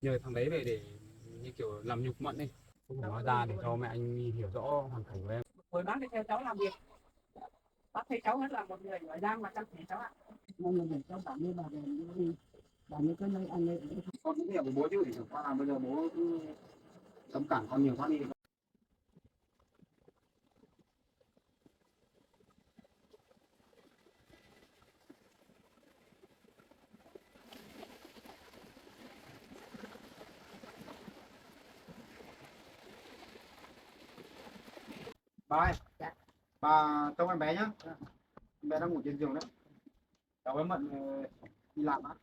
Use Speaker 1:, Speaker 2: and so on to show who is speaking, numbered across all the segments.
Speaker 1: nhờ thằng đấy về để như kiểu làm nhục Mận ấy, không nói ra để cho mẹ anh hiểu rõ hoàn cảnh của em.
Speaker 2: Hồi bác đi theo cháu làm việc, bác thấy cháu hết là một người giỏi giang mà chăm chỉ cháu ạ. Nên là để cháu cảm ơn bà về bà như cái nơi anh ấy.
Speaker 1: Con cũng hiểu với bố chứ, chẳng qua là bây giờ bố cứ cấm cản con nhiều quá đi. Bà ơi,
Speaker 2: Dạ.
Speaker 1: bà trông em bé nhá. Em bé đang ngủ trên giường đấy. Cháu với Mận đi làm á.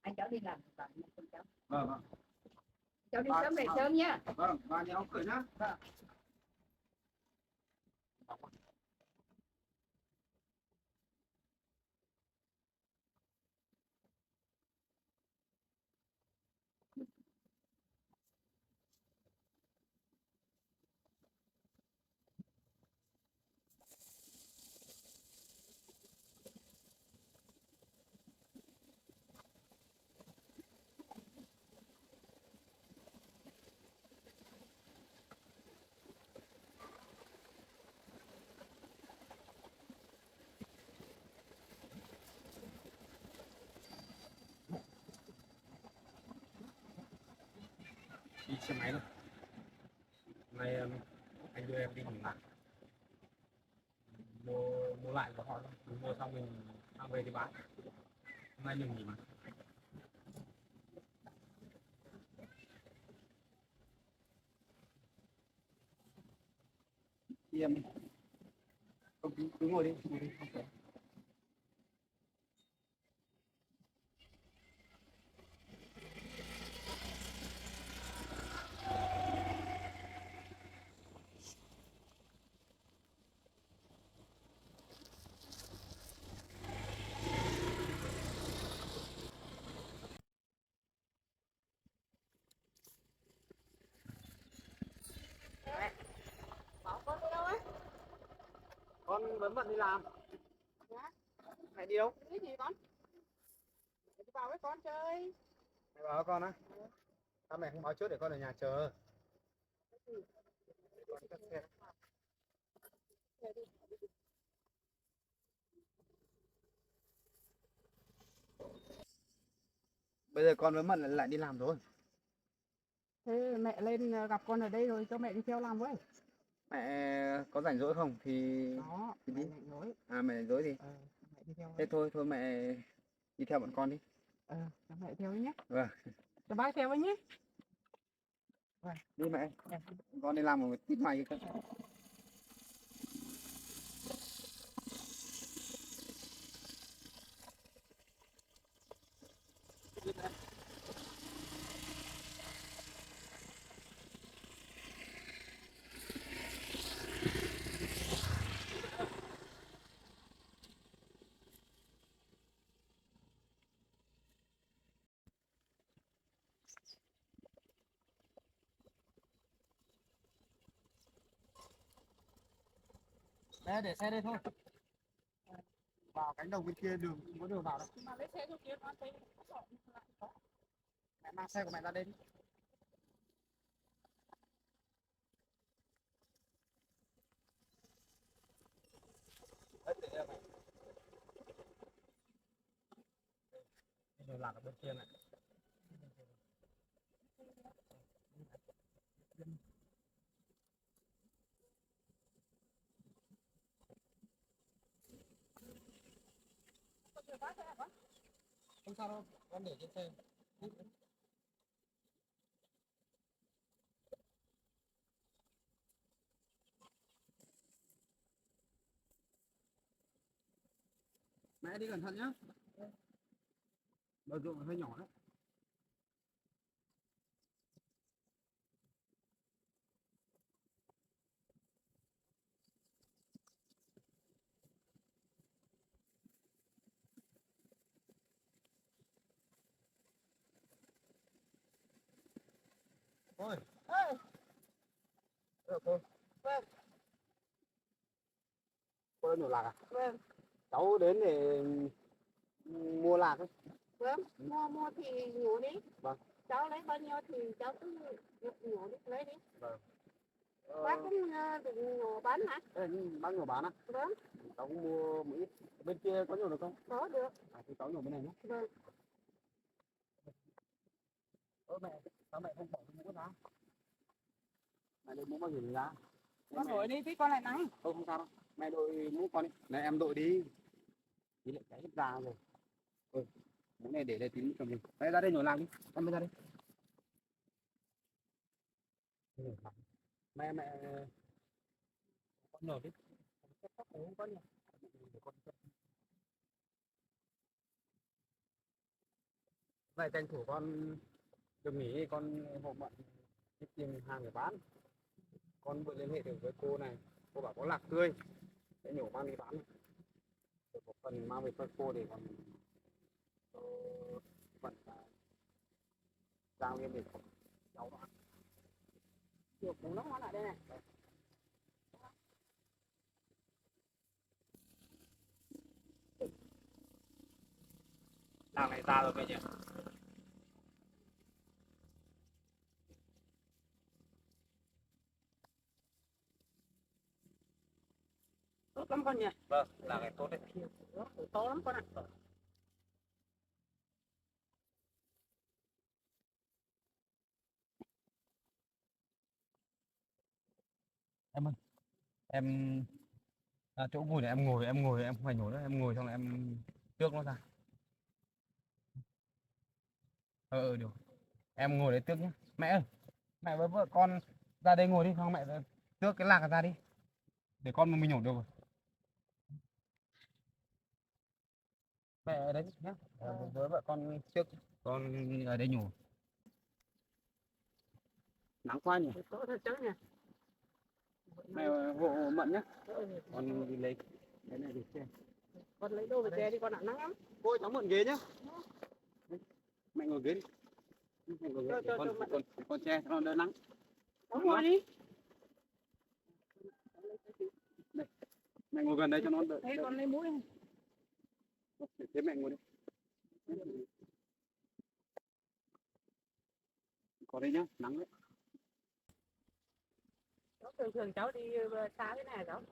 Speaker 2: Anh cháu đi làm và cháu.
Speaker 1: Vâng vâng.
Speaker 2: Cháu đi sớm về sớm nhá.
Speaker 1: Vâng, bà nhớ ông cười nhá.
Speaker 2: Vâng.
Speaker 1: Đi xe máy thôi. Nay anh đưa em đi nghỉ mát. Mua lại của họ thôi. Mình mua xong mình mang về đi bán. Hôm nay mình nghỉ mà. Đi em đi. Không, cứ ngồi đi, ngồi đi. Không phải.
Speaker 2: Bảo con đi đâu ấy?
Speaker 1: Con vẫn bận đi làm.
Speaker 2: Dạ.
Speaker 1: Mẹ đi đâu?
Speaker 2: Cái gì con? Để đi vào với con chơi.
Speaker 1: Mẹ bảo con á. Sao mẹ không báo trước để con ở nhà chờ? Con cắt xe. Bây giờ con với Mận lại đi làm rồi.
Speaker 2: Thế mẹ lên gặp con ở đây rồi cho mẹ đi theo làm với.
Speaker 1: Mẹ có rảnh rỗi không
Speaker 2: Đó,
Speaker 1: thì
Speaker 2: mẹ
Speaker 1: đi.
Speaker 2: lạnh lối.
Speaker 1: À mẹ rảnh rỗi thì.
Speaker 2: Mẹ đi theo
Speaker 1: Thế
Speaker 2: với.
Speaker 1: thôi thôi mẹ đi theo bọn con đi.
Speaker 2: Cho mẹ theo với nhé.
Speaker 1: Vâng,
Speaker 2: Cho bác theo với nhé. Vâng.
Speaker 1: đi mẹ.
Speaker 2: Dạ.
Speaker 1: Con đi làm một tít mày cơ. Mẹ để xe đây thôi. Vào cánh đồng bên kia đường không có đường vào đâu.
Speaker 2: Mà lấy xe cho kia con thấy có.
Speaker 1: Mẹ mang xe của mẹ ra đây đi. Đấy, để đây mẹ. Đường lạc ở bên kia này. Không sao đâu, con để trên xe. Mẹ đi cẩn thận nhá. Bờ ruộng hơi nhỏ đấy. Thôi. Cô.
Speaker 2: Vâng.
Speaker 1: Cô đã nhổ lạc à?
Speaker 2: Vâng.
Speaker 1: Cháu đến để mua lạc ấy.
Speaker 2: Vâng, mua thì nhổ đi.
Speaker 1: Vâng.
Speaker 2: Cháu lấy bao nhiêu thì cháu cứ nhổ đi, lấy đi.
Speaker 1: Vâng.
Speaker 2: Bác cũng định nhổ bán hả?
Speaker 1: Bác nhổ bán á?
Speaker 2: Vâng.
Speaker 1: Cháu cũng mua một ít. Bên kia có nhổ được không?
Speaker 2: Có được.
Speaker 1: Thì cháu nhổ bên này nhé.
Speaker 2: Vâng.
Speaker 1: Mẹ, sao mẹ không bỏ cái mũ ra? Mẹ đội mũ bảo hiểm ra.
Speaker 2: Con đổi đi, tí con lại nắng.
Speaker 1: Không sao đâu. Mẹ đội mũ con đi. Này em đội đi. Tí lại cháy hết da rồi. Mũ này để đây tí cầm mình. Đây ra đây nhổ làm đi. Em bên ra đây. Mẹ con nhổ đi. Không có nhỉ. Vậy tranh thủ con được nghỉ con hộ mận đi tìm hàng để bán. Con vừa liên hệ được với cô này, cô bảo có lạc tươi sẽ nhổ mang đi bán. Được một phần mang về cho cô để còn vận giao nghiêm để cháu bán.
Speaker 2: Được, cũng nó lại đây này.
Speaker 1: Làng này ra rồi mẹ nhỉ?
Speaker 2: Tốt lắm con nhỉ?
Speaker 1: Vâng, làng này tốt đấy.
Speaker 2: To lắm con ạ.
Speaker 1: Em ơi, em chỗ ngồi này em không phải nhổ nữa, em ngồi xong là em tước nó ra. Được. Em ngồi đấy tước nhé. Mẹ ơi, mẹ với vợ con ra đây ngồi đi, xong mẹ tước cái lạc ra đi. Để con mình nhổ được rồi. Mẹ ở đấy nhé. Với vợ con trước con ở đây nhổ. Nắng quá nhỉ.
Speaker 2: Tốt thật chứ nhỉ?
Speaker 1: Mẹ hộ Mận nhé. Con đi lấy cái này để xem.
Speaker 2: Con lấy đồ về che đi con ạ, nắng lắm.
Speaker 1: Cô ơi, cháu mượn ghế nhá. Mẹ ngồi ghế đi. Mẹ ngồi ghế để con che cho nó đỡ nắng.
Speaker 2: Cháu ngồi đi.
Speaker 1: Đây. Mẹ ngồi gần đây cho nó đỡ.
Speaker 2: Thế con lấy mũ đi.
Speaker 1: Thế mẹ ngồi đi. Có đây nhá, nắng đấy.
Speaker 2: Thường thường cháu đi xa thế này cháu.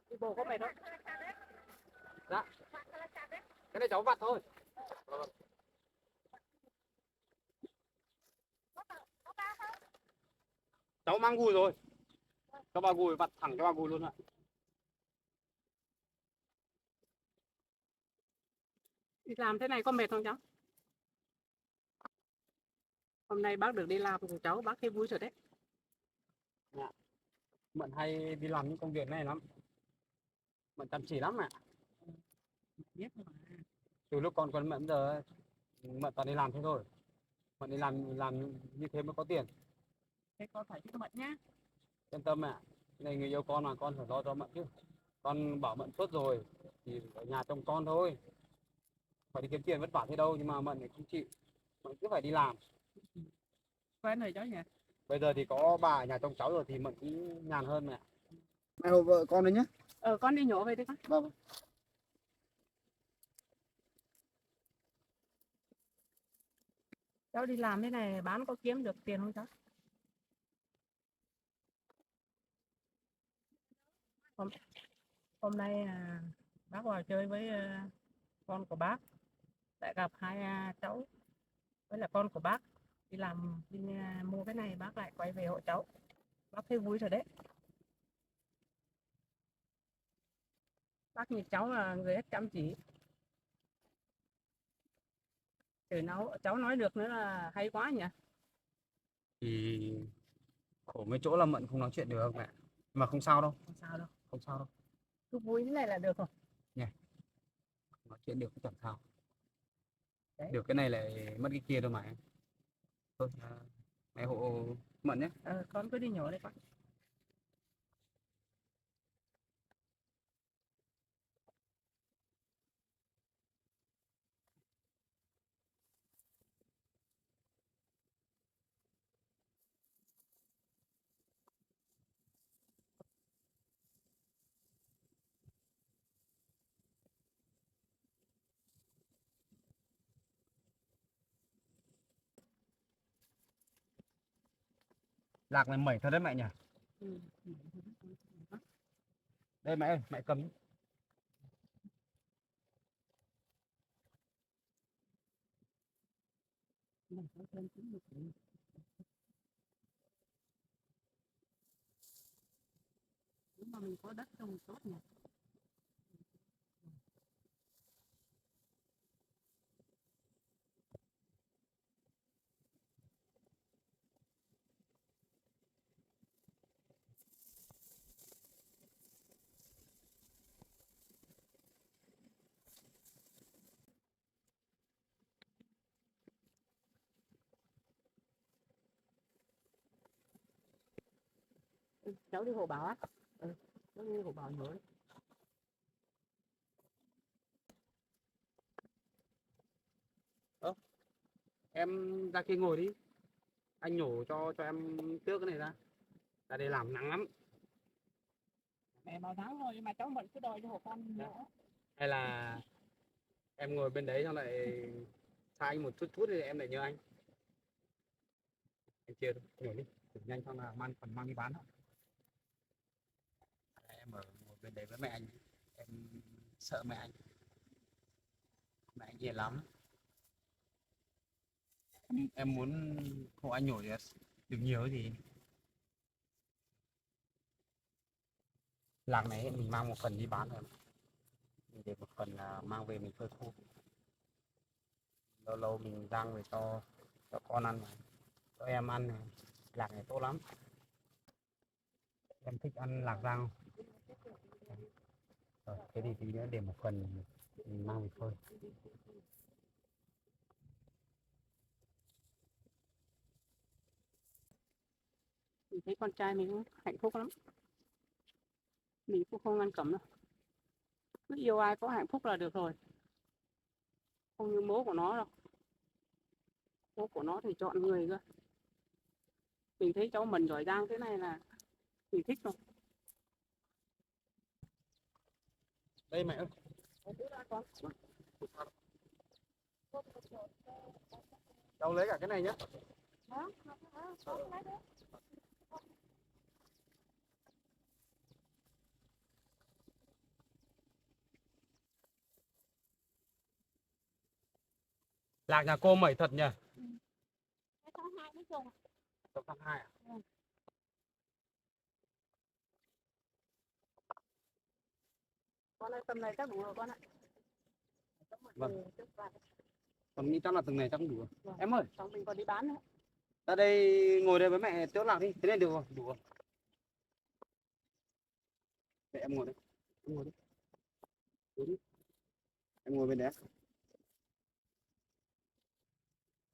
Speaker 2: Đi bộ có mệt không?
Speaker 1: Dạ. Cái này cháu vặt thôi. Cháu mang gùi rồi. Cho bà gùi vặt thẳng cho bà gùi luôn ạ.
Speaker 2: Đi làm thế này có mệt không cháu? Hôm nay bác được đi làm cùng cháu, bác thấy vui rồi đấy.
Speaker 1: Dạ. Mận hay đi làm những công việc này lắm. Mận chăm chỉ lắm ạ.
Speaker 2: Biết mà.
Speaker 1: Từ lúc còn Mận giờ Mận toàn đi làm thế thôi. Mận đi làm như thế mới có tiền.
Speaker 2: Thế con phải giúp Mận nhá.
Speaker 1: Yên tâm ạ. Này người yêu con mà con phải lo cho Mận chứ. Con bảo Mận suốt rồi thì ở nhà trông con thôi. Phải đi kiếm tiền vất vả thế đâu, nhưng mà Mận thì không chịu. Mận cứ phải đi làm.
Speaker 2: Quen rồi cháu nhỉ?
Speaker 1: Bây giờ thì có bà ở nhà trông cháu rồi thì Mận cũng nhàn hơn mẹ. Mẹ hộ vợ con đấy nhé.
Speaker 2: Con đi nhổ về đi con.
Speaker 1: Vâng.
Speaker 2: Cháu đi làm thế này bán có kiếm được tiền không cháu? Hôm nay bác vào chơi với con của bác, lại gặp hai cháu với là con của bác đi làm đi mua cái này, bác lại quay về hộ cháu, bác thấy vui rồi đấy. Bác nhìn cháu là người rất chăm chỉ, từ cháu nói được nữa là hay quá nhỉ.
Speaker 1: Thì khổ mấy chỗ là Mận không nói chuyện được mẹ. Mà không sao đâu.
Speaker 2: Không sao đâu.
Speaker 1: Không sao đâu.
Speaker 2: Cứ vui thế này là được rồi.
Speaker 1: Nói chuyện được cũng chẳng sao.
Speaker 2: Đấy.
Speaker 1: Được cái này lại mất cái kia đâu mà em. Thôi mẹ hộ Mận nhé.
Speaker 2: Con cứ đi nhổ đây con.
Speaker 1: Lạc này mẩy thật đấy mẹ nhỉ.
Speaker 2: Ừ.
Speaker 1: Đây mẹ ơi, mẹ cầm.
Speaker 2: Mình có thêm chín mươi triệu. Nếu mà mình có đất trồng tốt nhỉ. Ừ, cháu đi Hồ Bảo á. Ừ, cháu đi Hồ Bảo nữa.
Speaker 1: Em ra kia ngồi đi. Anh nhổ cho em tước cái này ra. Ra đây làm nắng lắm.
Speaker 2: Mẹ bảo thắng rồi mà cháu vẫn cứ đòi cho hộ con nữa.
Speaker 1: Hay là em ngồi bên đấy xong lại xa anh một chút chút thì em lại nhờ anh. Anh chia nhổ đi. Thử nhanh xong là phần mang đi bán thôi. Em ở ngồi bên đấy với mẹ anh. Em sợ mẹ anh. Mẹ anh hiền lắm. Em muốn hộ anh nhổ được nhiều gì. Lạc này mình mang một phần đi bán rồi. Mình để một phần mang về mình phơi khô. Lâu lâu mình rang về cho con ăn này, cho em ăn này. Lạc này tốt lắm. Em thích ăn lạc rang không? Rồi, thế thì tí nữa để một phần mình mang về phơi.
Speaker 2: Mình thấy con trai mình cũng hạnh phúc lắm. Mình cũng không ngăn cấm đâu. Cứ yêu ai có hạnh phúc là được rồi. Không như bố của nó đâu. Bố của nó thì chọn người cơ. Mình thấy cháu mình giỏi giang thế này là mình thích rồi.
Speaker 1: Đây mẹ ơi. Cháu lấy cả cái này nhé. Lạc nhà cô mẩy thật nhỉ?
Speaker 2: Tháng 2 mới trồng.
Speaker 1: Trồng tháng 2 à?
Speaker 2: Con ơi, tầm này chắc đủ rồi con ạ.
Speaker 1: Vâng. Còn nghĩ chắc là từng này chắc cũng đủ rồi.
Speaker 2: Vâng.
Speaker 1: Em ơi,
Speaker 2: Xong mình còn đi bán nữa.
Speaker 1: ra đây ngồi đây với mẹ tước lạc đi. Thế này được rồi, đủ rồi. Để em ngồi đây. Em ngồi đi. Đúng đi. Em ngồi bên đấy.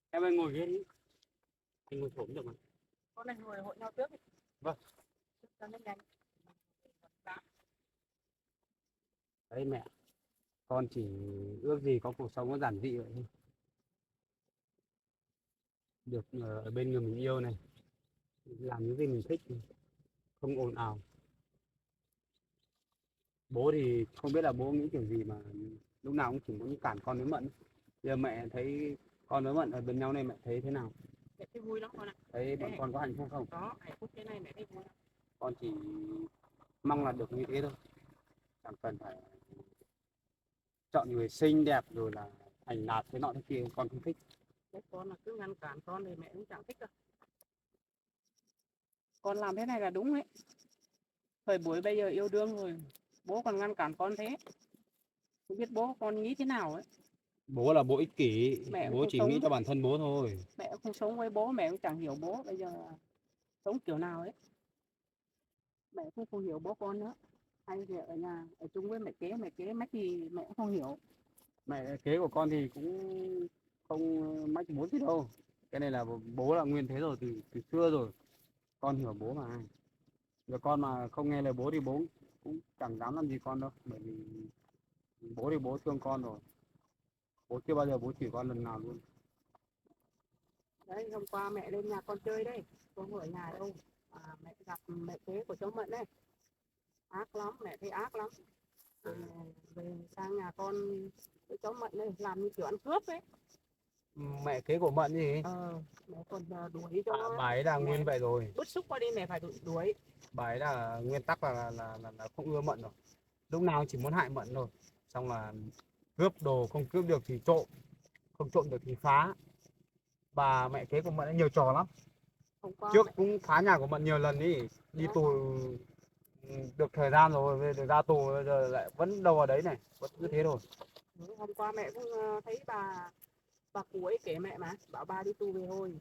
Speaker 1: Em ơi ngồi ghế đi. Anh ngồi xuống được mà.
Speaker 2: Con này ngồi hội nhau trước đi.
Speaker 1: Vâng.
Speaker 2: Cho nó nhanh.
Speaker 1: Đấy mẹ. Con chỉ ước gì có cuộc sống nó giản dị vậy thôi. Được ở bên người mình yêu này. Làm những gì mình thích. Không ồn ào. Bố thì không biết là bố nghĩ kiểu gì mà lúc nào cũng chỉ muốn cản con với Mận. Giờ mẹ thấy con với Mận ở bên nhau này mẹ thấy thế nào?
Speaker 2: Mẹ thấy vui lắm con ạ.
Speaker 1: Thấy bọn con có hạnh phúc không?
Speaker 2: Đó, hạnh phúc thế này mẹ thấy vui lắm.
Speaker 1: Con chỉ mong là được như thế thôi. Chẳng cần phải chọn người xinh đẹp rồi là thành đạt thế nọ thế kia con không thích.
Speaker 2: Đấy, con là cứ ngăn cản con thì mẹ cũng chẳng thích đâu. Con làm thế này là đúng đấy. Thời buổi bây giờ yêu đương rồi, bố còn ngăn cản con thế. Không biết bố con nghĩ thế nào ấy.
Speaker 1: Bố là bố ích kỷ,
Speaker 2: Mẹ cũng
Speaker 1: bố
Speaker 2: không
Speaker 1: chỉ
Speaker 2: sống
Speaker 1: nghĩ cho bản thân bố thôi.
Speaker 2: Mẹ cũng không sống với bố, mẹ cũng chẳng hiểu bố bây giờ sống kiểu nào ấy. Mẹ cũng không hiểu bố con nữa. Hay thì ở nhà ở chung với mẹ kế mách gì mẹ cũng không hiểu.
Speaker 1: Mẹ kế của con thì cũng không mách bố gì đâu. Cái này là bố là nguyên thế rồi từ xưa rồi. Con hiểu bố mà. Giờ con mà không nghe lời bố thì bố cũng chẳng dám làm gì con đâu. Bởi vì bố thì bố thương con rồi. Bố chưa bao giờ bố chửi con lần nào luôn.
Speaker 2: Đấy, hôm qua mẹ lên nhà con chơi đấy, con không ở nhà đâu. Mẹ gặp mẹ kế của cháu Mận đấy, ác lắm, mẹ thấy ác lắm. Về sang nhà con với cháu Mận đây làm như kiểu ăn cướp ấy.
Speaker 1: mẹ kế của Mận gì
Speaker 2: Mẹ còn đuổi cho
Speaker 1: bà ấy là
Speaker 2: mẹ
Speaker 1: nguyên vậy rồi,
Speaker 2: bức xúc qua đi mẹ phải đuổi.
Speaker 1: bà ấy là nguyên tắc là không ưa Mận rồi, lúc nào chỉ muốn hại Mận thôi, xong là cướp đồ không cướp được thì trộm, không trộm được thì phá. Bà mẹ kế của Mận ấy nhiều trò lắm,
Speaker 2: Hôm qua
Speaker 1: trước
Speaker 2: mẹ
Speaker 1: cũng phá nhà của Mận nhiều lần đi, đi tù được thời gian rồi, bây giờ ra tù bây giờ lại vẫn đâu vào đấy này, vẫn cứ thế thôi.
Speaker 2: hôm qua mẹ cũng thấy bà cụ ấy kể mẹ mà bảo bà đi tù về thôi.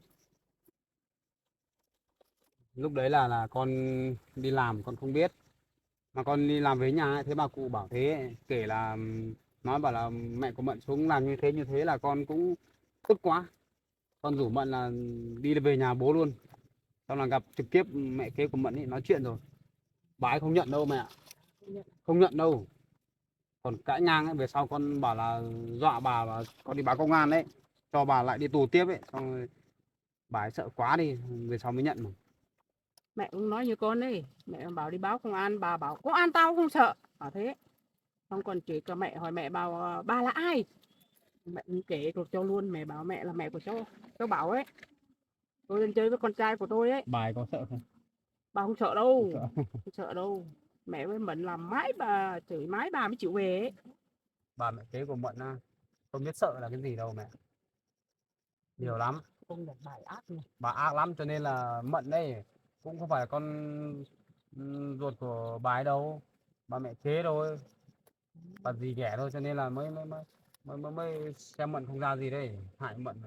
Speaker 1: Lúc đấy là con đi làm con không biết, mà con đi làm với nhà ấy, thế bà cụ bảo thế, kể là nói bảo là mẹ của Mận xuống làm như thế là con cũng tức quá, con rủ Mận là đi về nhà bố luôn, xong là gặp trực tiếp mẹ kế của Mận ấy nói chuyện rồi, bà ấy không nhận đâu mẹ ạ, không nhận đâu, còn cãi ngang ấy, về sau con bảo là dọa bà và con đi báo công an đấy, cho bà lại đi tù tiếp ấy, xong rồi bà ấy sợ quá đi, về sau mới nhận mà.
Speaker 2: Mẹ cũng nói như con đấy, mẹ bảo đi báo công an, bà bảo công an tao không sợ, bảo thế. Xong còn chửi cả mẹ, hỏi mẹ bảo bà là ai, mẹ cũng kể rồi cho luôn, mẹ bảo mẹ là mẹ của cháu Bảo ấy, tôi lên chơi với con trai của tôi ấy.
Speaker 1: Bà ấy có sợ không?
Speaker 2: Bà không sợ
Speaker 1: Không
Speaker 2: đâu,
Speaker 1: sợ.
Speaker 2: không sợ đâu, mẹ với Mận làm mãi bà chửi mãi bà mới chịu về ấy.
Speaker 1: Bà mẹ kế của Mận á, không biết sợ là cái gì đâu mẹ, nhiều lắm,
Speaker 2: Không được bài ác này.
Speaker 1: bà ác lắm, cho nên là Mận đây cũng không phải là con ruột của bà ấy đâu, bà mẹ kế thôi, bà dì ghẻ thôi, cho nên là mới xem Mận không ra gì đây, hại Mận.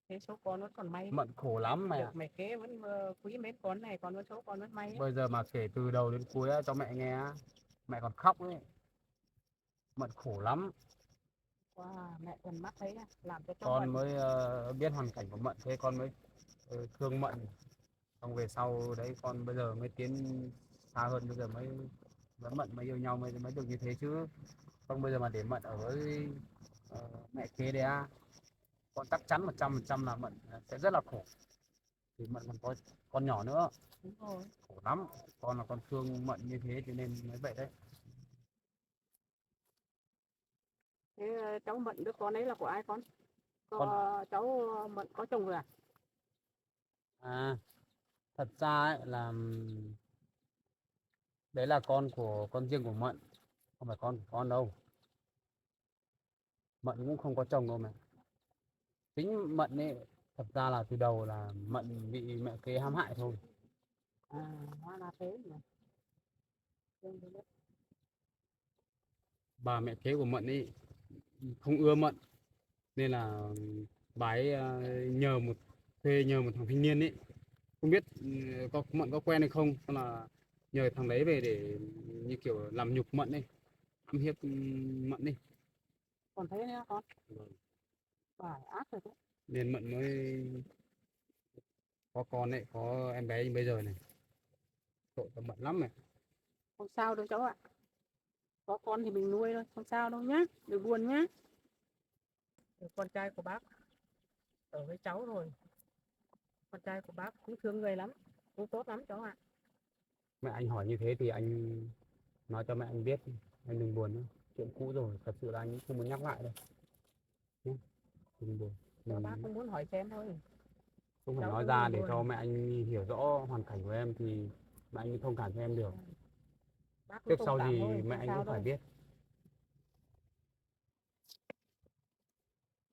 Speaker 2: Thế số con vẫn còn may,
Speaker 1: Mận khổ lắm mẹ ạ.
Speaker 2: được mẹ kế vẫn quý mến con này, con vẫn số con vẫn may ấy.
Speaker 1: Bây giờ mà kể từ đầu đến cuối á, cho mẹ nghe á, mẹ còn khóc ấy. Mận khổ lắm.
Speaker 2: Wow, mẹ còn mắt thấy làm cho cháu
Speaker 1: Con
Speaker 2: Mận.
Speaker 1: mới biết hoàn cảnh của Mận, thế con mới thương Mận. Xong về sau đấy con bây giờ mới tiến xa hơn, bây giờ mới với Mận mới yêu nhau mới được như thế chứ. Không bây giờ mà để Mận ở với mẹ kế đấy á, con chắc chắn 100% là Mận sẽ rất là khổ. Thì Mận còn có con nhỏ nữa,
Speaker 2: Đúng rồi.
Speaker 1: khổ lắm. Con là con thương Mận như thế cho nên mới vậy đấy.
Speaker 2: Thế cháu Mận đứa con ấy là của ai con?
Speaker 1: Con
Speaker 2: Cháu Mận có chồng rồi à?
Speaker 1: à, thật ra ấy là đấy là con của con riêng của Mận, không phải con của con đâu. Mận cũng không có chồng đâu mà. Chính Mận ấy, thật ra là từ đầu là Mận bị mẹ kế hãm hại thôi.
Speaker 2: Hóa ra thế nhỉ.
Speaker 1: Bà mẹ kế của Mận ấy không ưa Mận, nên là bà ấy nhờ một thằng thanh niên ấy, không biết có Mận có quen hay không, xong là nhờ thằng đấy về để như kiểu làm nhục Mận ấy, hãm hiếp Mận ấy.
Speaker 2: Còn thế nữa con,
Speaker 1: Vâng.
Speaker 2: bài ác rồi đấy.
Speaker 1: Nên Mận mới có con ấy, có em bé như bây giờ này, tội của Mận lắm này.
Speaker 2: Không sao đâu cháu ạ. Có con thì mình nuôi thôi, không sao đâu nhá. Đừng buồn nhá. Được con trai của bác ở với cháu rồi. Con trai của bác cũng thương người lắm, cũng tốt lắm cháu ạ.
Speaker 1: Mẹ anh hỏi như thế thì anh nói cho mẹ anh biết, anh đừng buồn nữa, chuyện cũ rồi, thật sự là anh cũng không muốn nhắc lại đâu nhé, đừng buồn,
Speaker 2: Cho bác
Speaker 1: mình
Speaker 2: cũng muốn hỏi xem thôi.
Speaker 1: không phải
Speaker 2: Cháu
Speaker 1: nói
Speaker 2: cũng
Speaker 1: ra
Speaker 2: đừng
Speaker 1: để cho
Speaker 2: buồn.
Speaker 1: mẹ anh hiểu rõ hoàn cảnh của em thì mẹ anh mới thông cảm cho em được,
Speaker 2: Bác cứ
Speaker 1: trước
Speaker 2: thông
Speaker 1: sau
Speaker 2: cảm
Speaker 1: gì
Speaker 2: thôi,
Speaker 1: mẹ
Speaker 2: không
Speaker 1: anh
Speaker 2: sao
Speaker 1: cũng phải
Speaker 2: đâu.
Speaker 1: biết.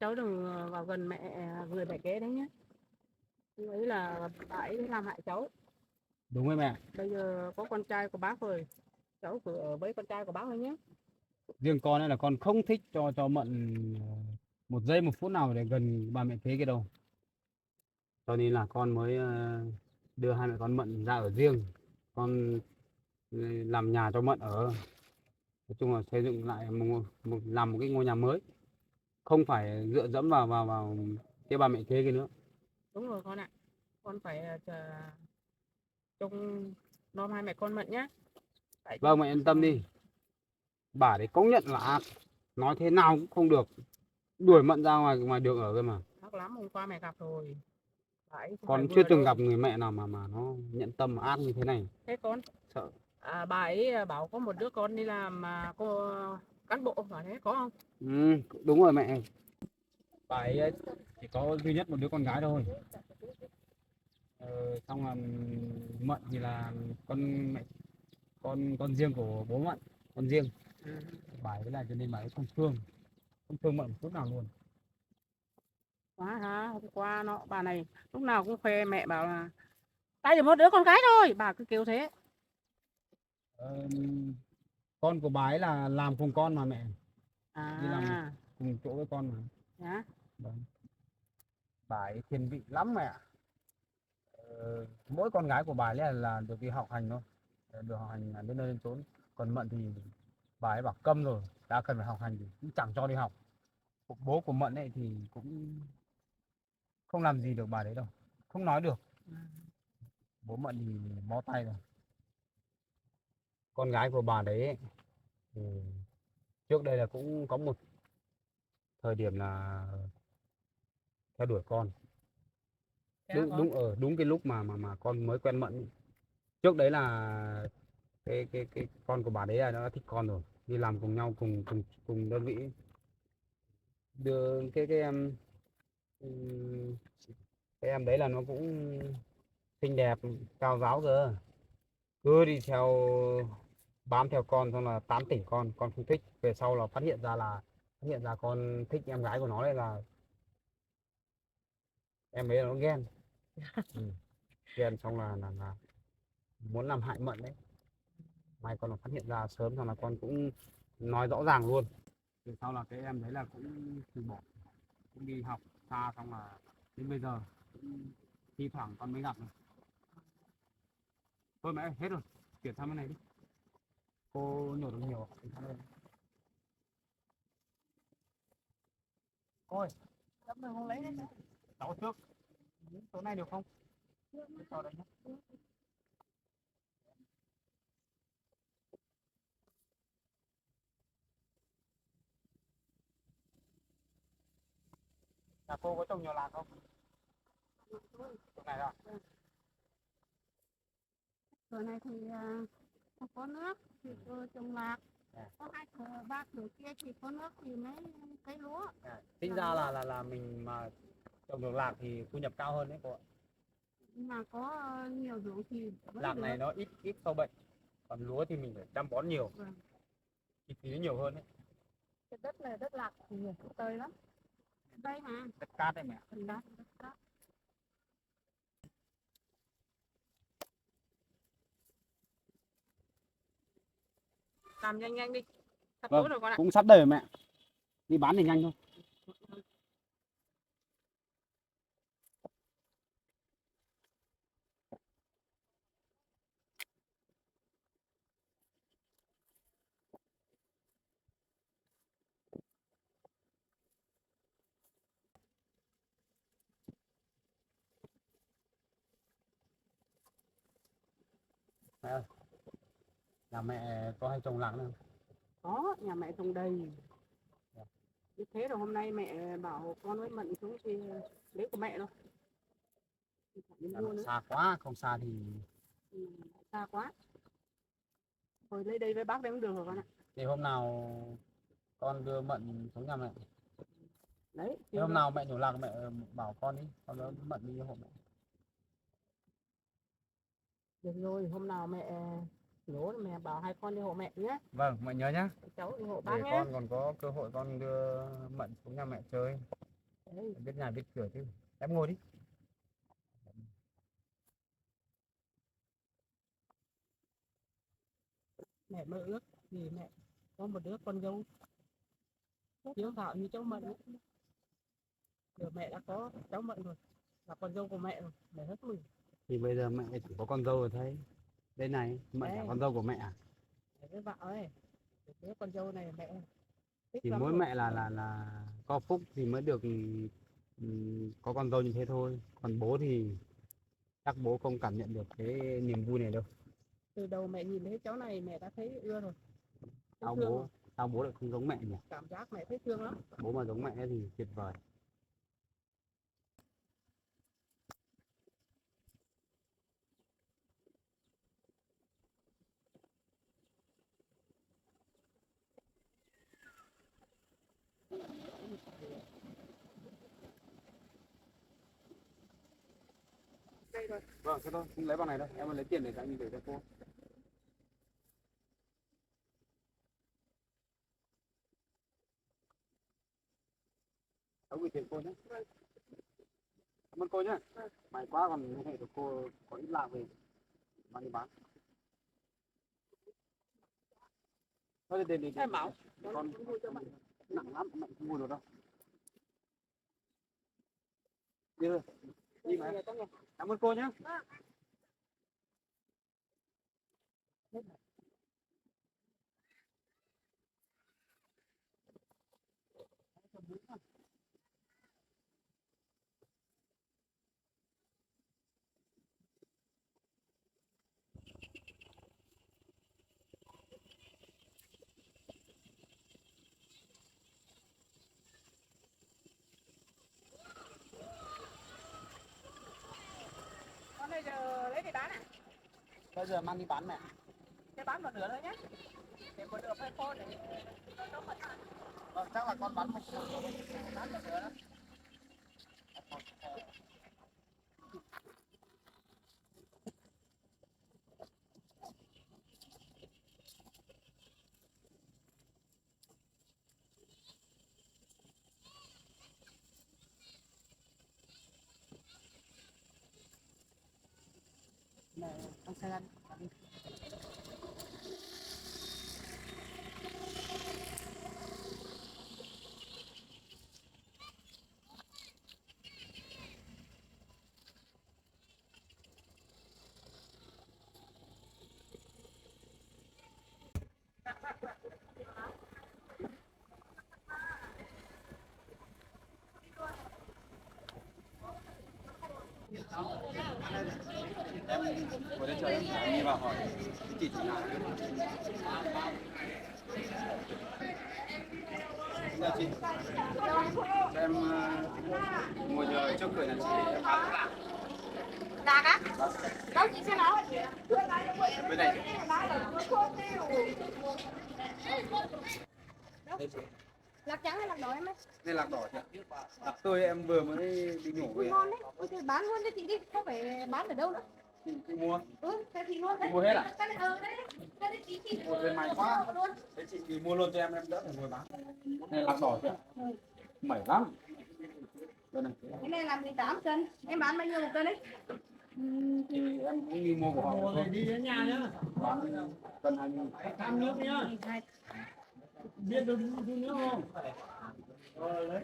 Speaker 2: Cháu đừng vào gần người mẹ kế đấy nhé. Như ấy là bà ấy làm hại cháu.
Speaker 1: Đúng rồi mẹ,
Speaker 2: Bây giờ có con trai của bác rồi, cháu cứ ở với con trai của bác thôi nhé.
Speaker 1: riêng con ấy là con không thích cho Mận một giây một phút nào để gần ba mẹ kế kia đâu, cho nên là con mới đưa hai mẹ con Mận ra ở riêng, con làm nhà cho Mận ở, nói chung là xây dựng lại làm một cái ngôi nhà mới, không phải dựa dẫm vào cái ba mẹ kế kia nữa.
Speaker 2: Đúng rồi con ạ. Con phải trông nom hai mẹ con Mận nhé. Tại
Speaker 1: Vâng mẹ yên tâm đi, bà đấy công nhận là ác, nói thế nào cũng không được, đuổi Mận ra ngoài ngoài đường ở cơ mà.
Speaker 2: ác lắm, hôm qua mẹ gặp rồi. Bà ấy không phải
Speaker 1: Con chưa
Speaker 2: vừa
Speaker 1: từng gặp
Speaker 2: đâu.
Speaker 1: người mẹ nào mà nó nhận tâm mà ác như thế này,
Speaker 2: Thế con,
Speaker 1: sợ.
Speaker 2: bà ấy bảo có một đứa con đi làm mà cô cán bộ, bảo thế có không?
Speaker 1: Ừ, đúng rồi mẹ, Bà ấy chỉ có duy nhất một đứa con gái thôi. Xong là Mận thì là con mẹ, con riêng của bố Mận, con riêng. Bà ấy là cho nên bà ấy không thương Mận một chút nào luôn.
Speaker 2: Quá hả? Hôm qua bà này lúc nào cũng khoe mẹ bảo là tay chỉ một đứa con gái thôi, bà cứ kêu thế.
Speaker 1: Ờ, con của bà ấy là làm cùng con mà mẹ, đi làm
Speaker 2: À,
Speaker 1: cùng chỗ với con mà.
Speaker 2: dạ.
Speaker 1: Vâng. Bà ấy thiên vị lắm mẹ ạ. Mỗi con gái của bà ấy là được đi học hành thôi, được học hành đến nơi đến chốn. Còn Mận thì bà ấy bảo câm rồi, đã cần phải học hành thì cũng chẳng cho đi học. Bố của Mận ấy thì cũng không làm gì được bà đấy đâu, không nói được. Bố Mận thì bó tay rồi. Con gái của bà đấy ấy, thì trước đây là cũng có một thời điểm là theo đuổi con, đúng cái lúc mà con mới quen Mận ấy. Trước đấy là cái con của bà đấy là nó đã thích con rồi, đi làm cùng nhau cùng cùng cùng đơn vị ấy. Đưa ừm, cái em đấy là nó cũng xinh đẹp, cao ráo cơ, cứ đi theo bám theo con, xong là tán tỉnh con không thích, về sau là phát hiện ra con thích em gái của nó, đây là em ấy là nó ghen. Ừ. Ghen xong là muốn làm hại Mận đấy. May con nó phát hiện ra sớm, xong là con cũng nói rõ ràng luôn. Từ sau là cái em đấy là cũng từ bỏ, cũng đi học xa, xong là đến bây giờ cũng thi thoảng con mới gặp này. Thôi mẹ ơi, hết rồi, chuyển sang bên này đi, cô nhổ được nhiều. Ôi,
Speaker 2: Chắc mình không lấy đấy.
Speaker 1: cháu trước chỗ này được không? Cháu đây nhé. Nhà cô có trồng nhiều lạc không? Chỗ này đó.
Speaker 2: Chỗ này thì không có nước thì trồng lạc. Có ba cửa kia thì có nước thì mấy cây lúa.
Speaker 1: Tính ra là mình mà trồng được lạc thì thu nhập cao hơn đấy cô ạ.
Speaker 2: Nhưng mà có nhiều ruộng thì vẫn
Speaker 1: Lạc
Speaker 2: được.
Speaker 1: này nó ít ít sâu bệnh, còn lúa thì mình phải chăm bón nhiều,
Speaker 2: Vâng.
Speaker 1: chi phí nó nhiều hơn đấy.
Speaker 2: Cái đất này đất lạc thì nhiều thuốc tơi lắm. Đây mà.
Speaker 1: Đất cát đấy mẹ.
Speaker 2: Đất cát. Làm nhanh nhanh đi. Sắp
Speaker 1: Vâng,
Speaker 2: tối rồi con ạ.
Speaker 1: cũng sắp đầy rồi mẹ, đi bán thì nhanh thôi. Mẹ ơi, nhà mẹ có hay trồng lạc nữa không?
Speaker 2: Có, nhà mẹ trồng đầy. Như thế rồi hôm nay mẹ bảo con với Mận xuống thì lấy của mẹ thôi. Đi mua nữa.
Speaker 1: Xa quá, không xa thì
Speaker 2: Ừ, xa quá. Thôi lấy đây với bác đây cũng được rồi con ạ.
Speaker 1: thì hôm nào con đưa Mận xuống nhà mẹ.
Speaker 2: Đấy.
Speaker 1: Thế hôm nào mẹ nhổ lạc mẹ bảo con đi, con đỡ Mận đi hộ mẹ.
Speaker 2: Được rồi, hôm nào mẹ nhớ mẹ bảo hai con đi hộ mẹ nhé.
Speaker 1: Vâng, mẹ nhớ nhá.
Speaker 2: Cháu đi hộ bác
Speaker 1: Để
Speaker 2: nhé.
Speaker 1: con còn có cơ hội con đưa Mận xuống nhà mẹ chơi.
Speaker 2: Đấy.
Speaker 1: Biết nhà biết cửa chứ. Em ngồi đi.
Speaker 2: Mẹ mơ ước thì mẹ có một đứa con dâu hiếu thảo như cháu Mận ấy. Giờ mẹ đã có cháu Mận rồi, là con dâu của mẹ rồi, mẹ hết mừng.
Speaker 1: Thì bây giờ mẹ chỉ có con dâu rồi thấy. Đây này, Mận là
Speaker 2: Đây,
Speaker 1: con dâu của mẹ à?
Speaker 2: mẹ với vợ ơi, đứa con dâu này mẹ thích
Speaker 1: Thì
Speaker 2: lắm
Speaker 1: mỗi
Speaker 2: rồi.
Speaker 1: mẹ là có phúc thì mới được có con dâu như thế thôi. Còn bố thì chắc bố không cảm nhận được cái niềm vui này đâu.
Speaker 2: Từ đầu mẹ nhìn thấy cháu này mẹ đã thấy ưa rồi, thấy
Speaker 1: Sao
Speaker 2: thương rồi.
Speaker 1: bố lại không giống mẹ nhỉ?
Speaker 2: Cảm giác mẹ thấy thương lắm.
Speaker 1: Bố mà giống mẹ thì tuyệt vời.
Speaker 2: đây rồi.
Speaker 1: Vâng, thế thôi, không lấy bằng này đâu, em lấy tiền để anh để cho cô. Ông gửi tiền cô nhé. Cảm ơn cô nhé. May quá còn liên hệ được cô có ít lạc về mang đi bán. Thôi để
Speaker 2: Em bảo
Speaker 1: con nặng lắm, nặng không mua được đâu. Đi thôi. Đi mà. Cảm ơn cô nhé.
Speaker 2: Con bây giờ lấy đi bán à?
Speaker 1: Bây giờ mang đi bán mẹ.
Speaker 2: Thế bán một nửa thôi nhé. Để một nửa phơi khô để nó mật.
Speaker 1: Vâng, chắc là con bán một nửa đó.
Speaker 2: Này, con xe lăn.
Speaker 1: Em ngồi đây chờ em đi vào hỏi chị nào. Dạ chị. Cho em ngồi chờ trước cửa nhà chị để em bán.
Speaker 3: Lạc á? Đâu chị xem nào?
Speaker 1: Bên này. Đây chị.
Speaker 3: Lạc trắng hay lạc đỏ em ơi?
Speaker 1: Đây lạc đỏ chị ạ. Lạc tươi em vừa mới đi nhổ về.
Speaker 3: Ngon đấy. Ôi thì bán luôn cho chị đi, không phải bán ở đâu nữa.
Speaker 1: Chị mua.
Speaker 3: Thế thì luôn đấy.
Speaker 1: Mua hết à?
Speaker 3: Cái này đấy. Cái này chị
Speaker 1: Một bên mày quá. Thế chị thì mua luôn cho em đỡ phải ngồi bán. Đây lạc đỏ chị ạ. Mẩy lắm. Đây này.
Speaker 3: Cái này làm 18 cân. Em bán bao nhiêu một cân đấy?
Speaker 1: Thì em cũng đi mua của họ thôi.
Speaker 4: Đi đến nhà nhá.
Speaker 1: Bán cân 20.
Speaker 4: Tham nước nhá. Biết đun nước không? Lấy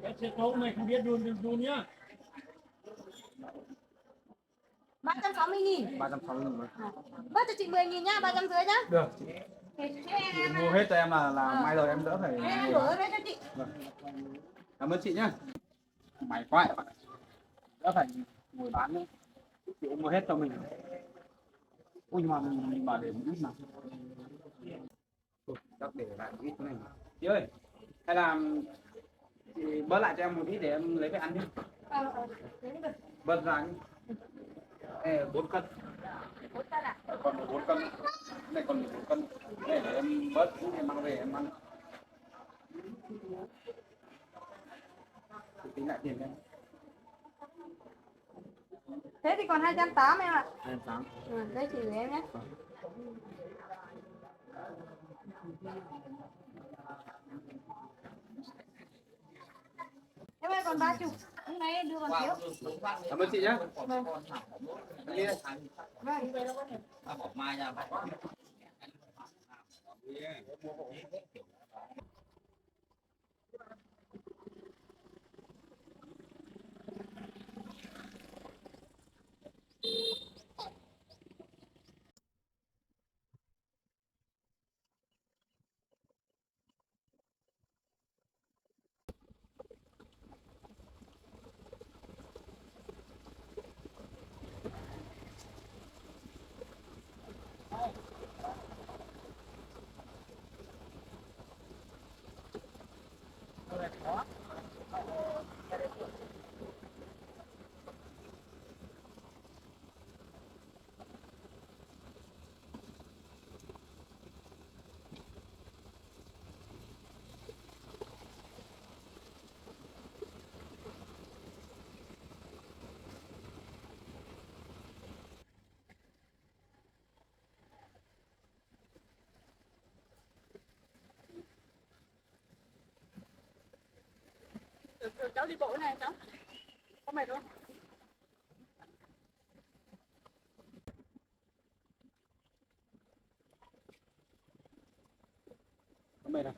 Speaker 4: cái xe tông này không biết đun nhá.
Speaker 3: 360.000.
Speaker 1: 360 rồi.
Speaker 3: Bớt cho chị 10.000 nhá, 350 nhá.
Speaker 1: Được. Chị mua hết cho em là mai rồi em đỡ phải.
Speaker 3: Em đổi đấy cho chị.
Speaker 1: Vâng. Cảm ơn chị nhá. May quá các bạn. Đỡ phải ngồi bán nữa. Chị cũng mua hết cho mình. Ui nhưng mà mình bảo để một ít mà. Chắc để lại một ít này. Chị ơi, hay là chị bớt lại cho em một ít để em lấy về ăn đi. Bớt ra nhé. 4 cân.
Speaker 3: 4 cân à?
Speaker 1: Còn 4 cân. Này còn 4 cân. Này để em bớt em mang về em ăn. Chị tính lại tiền em.
Speaker 3: Thế thì còn 280 em ạ.
Speaker 1: 28.
Speaker 3: Đây chị gửi em nhé. Em ơi còn 30. Lúc nãy em đưa còn thiếu.
Speaker 1: Cảm ơn chị nhé.
Speaker 3: Vâng. Vâng.
Speaker 2: cháu đi bộ này cháu. Có mệt không?
Speaker 1: Có mệt không?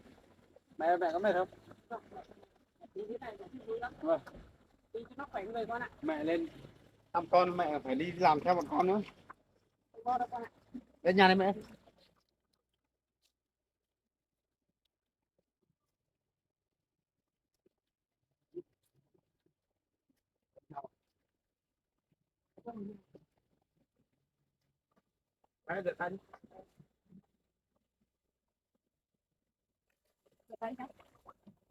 Speaker 1: Mẹ có mệt không?
Speaker 2: Đi thế này thì vui lắm.
Speaker 1: Vâng.
Speaker 2: Đi cho nó khỏe người con ạ.
Speaker 1: Mẹ lên thăm con, mẹ phải đi làm theo bọn con nữa.
Speaker 2: Không có đâu con ạ.
Speaker 1: Đến nhà đây mẹ. Mẹ rửa tay đi.